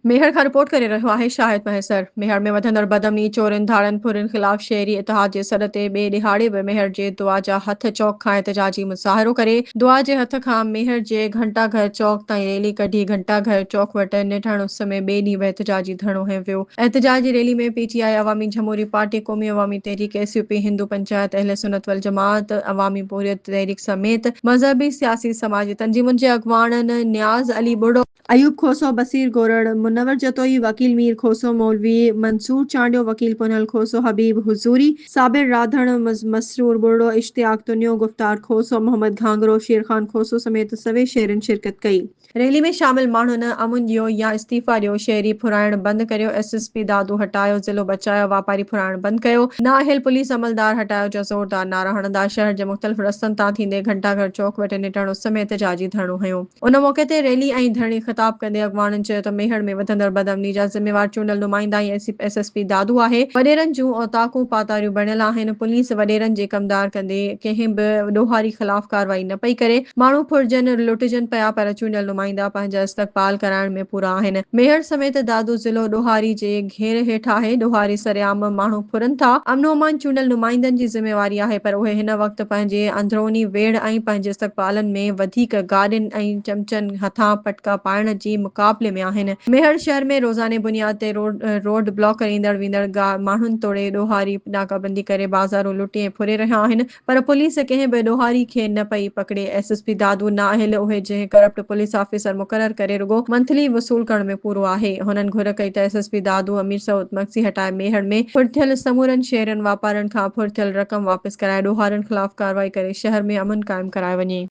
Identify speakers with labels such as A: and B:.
A: मेहर खां रिपोर्ट करे रहियो आहे शाहिद महसर। मेहर में वधंदड़ बदमनी, चोरनि, धाड़नि फुरियुनि ख़िलाफ़ शहरी इतिहाद जे सॾ ते ॿिए ॾिहाड़े बि मेहर जे दुआ जा हथ चौक खां एहतिजाजी मुज़ाहिरो करे दुआ जे हथ खां मेहर जे घंटाघर चौक ताईं रैली कढी घंटाघर चौक वटि निढण उस में ॿिए ॾींहुं बि एहतिजाजी धरणो हंयो वियो। एहतिजाजी रैली में पीटीआई, अवामी जमहूरी पार्टी, क़ौमी अवामी तहरीक एसयूपी, हिंदू पंचायत, अहले सुन्नत वल जमात, अवामी हुर्रियत तहरीक समेत मज़हबी सियासी समाजी तंजीमुनि जे अॻवाननि नियाज़ अली बुढ़ो, अयूब खोसो, बसीर गोरड़, मुनव्वर जतोई, वकील मीर खोसो, मौलवी मंसूर चांडियो, वकील पुनल खोसो, हबीब हुजूरी, साबिर राधड़, मसरूर बुढ़ो, इश्तियाक तुनियो, गुफ्तार खोसो, मोहम्मद घांगरो, शेरखान खोसो समेत सवे शहरनि शिरकत कई। रैली में शामिल माण्हुनि अमुन ॾियो या इस्तीफ़ा ॾियो, शहरी फुराइण बंदि करियो, एसएसपी दादू हटायो, ज़िलो बचायो, वापारी फुराइण बंदि कयो, नाअहल पुलिस अमलदार हटायो जा ज़ोरदार नारा हणंदा शहर जे मुख़्तलिफ़ रस्तनि तां थींदे घंटाघर चौक वटि निटण उस में एहतिजाजी धरणो हंयो। उन मौक़े ते रैली ऐं धरणी ख़िताब कंदे अॻवाननि चयो त मेहर में वधंदड़ बदमनी जा ज़िम्मेवार चूंडल नुमाइंदा ऐं एसएसपी दादू आहे। वॾेरनि जूं औताकूं पातारियूं बणियल आहिनि। पुलिस वॾेरनि जे कमदार कंदे कंहिं बि ॾोहारी ख़िलाफ़ कार्रवाई न पई करे। माण्हू फुरिजनि लुटिजनि पिया पर चूंडल नुमाइंदा पंहिंजा इस्तक़बाल कराइण में पूरा आहिनि। मेहर समेत दादू ज़िलो ॾोहारी जे घेर हेठि आहे। ॾोहारी सरेआम माण्हू फुरनि था। अमन अमान चूंडल नुमाइंदनि जी ज़िम्मेवारी आहे पर उहे हिन वक़्तु पंहिंजे अंदरूनी वेड़ ऐं पंहिंजे इस्तक़बालन में वधीक गाॾियुनि ऐं चमचनि हथां पटका पाइण जी मुक़ाबले में आहिनि। मेहर शहर में रोज़ाने बुनियाद ते रोड ब्लॉक करे ईंदड़ वेंदड़ माण्हुनि तोड़े ॾोहारी नाकाबंदी करे बाज़ारूं लुटी ऐं फुरे रहिया आहिनि पर पुलिस कंहिं बि ॾोहारी खे न पई पकड़े। एसएसपी दादू नाअहल उहे जंहिं करप्ट पुलिस ऑफिसर मुक़रर करे रुगो मंथली वसूल करण में पूरो आहे। हुननि घुर कई त एसएसपी दादू अमीर सऊद मक्सी हटाए मेहर में फुरथियल समूरनि शहरनि वापारनि खां फुरथियल रक़म वापसि कराए ॾोहारनि ख़िलाफ़ कार्रवाई करे शहर में अमन क़ाइमु कराए वञे।